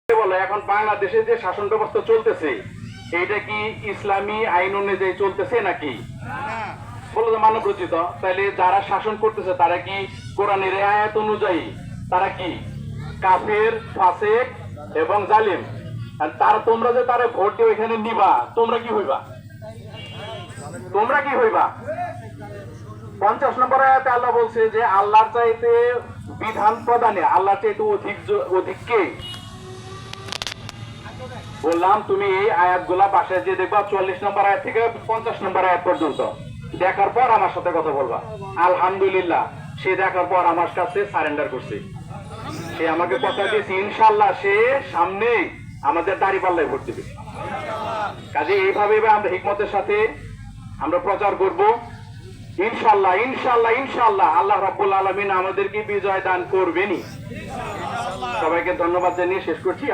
বলো এখন বাংলাদেশে যে শাসন ব্যবস্থা চলতেছে এটা কি ইসলামী আইন অনুযায়ী চলতেছে নাকি বলো তো মানব রচিত? তাহলে যারা শাসন করতেছে তারা কি কোরআনের আয়াত অনুযায়ী তারা কি কাফের, ফাসিক এবং জালিম? আর তারা তোমরা যে তারা ভোট দিয়ে এখানে নিবা, তোমরা কি হইবা? তোমরা কি হইবা? 50 নম্বর আয়াতে আল্লাহ বলছে যে আল্লাহর চাইতে বিধান প্রদানে আল্লাহর চাইতে অধিক কে? বললাম তুমি এই আয়াতগুলা বাসায় যে দেখবা 44 নম্বর আয়াত থেকে 50 নম্বর আয়াত পর্যন্ত দেখার পর আমার সাথে কথা বলবা। আলহামদুলিল্লাহ সে দেখার পর আমার কাছে সারেন্ডার করছে, সে আমাকে কথা দিয়েছে ইনশাআল্লাহ সে সামনে আমাদের দাঁড়িপাল্লায় ভোট দিবে। কাজে এইভাবে আমরা হিকমতের সাথে আমরা প্রচার করব ইনশাআল্লাহ ইনশাআল্লাহ ইনশাআল্লাহ আল্লাহ রাব্বুল আলামিন আমাদেরকে বিজয় দান করবেনই। সবাইকে ধন্যবাদ জানিয়ে শেষ করছি।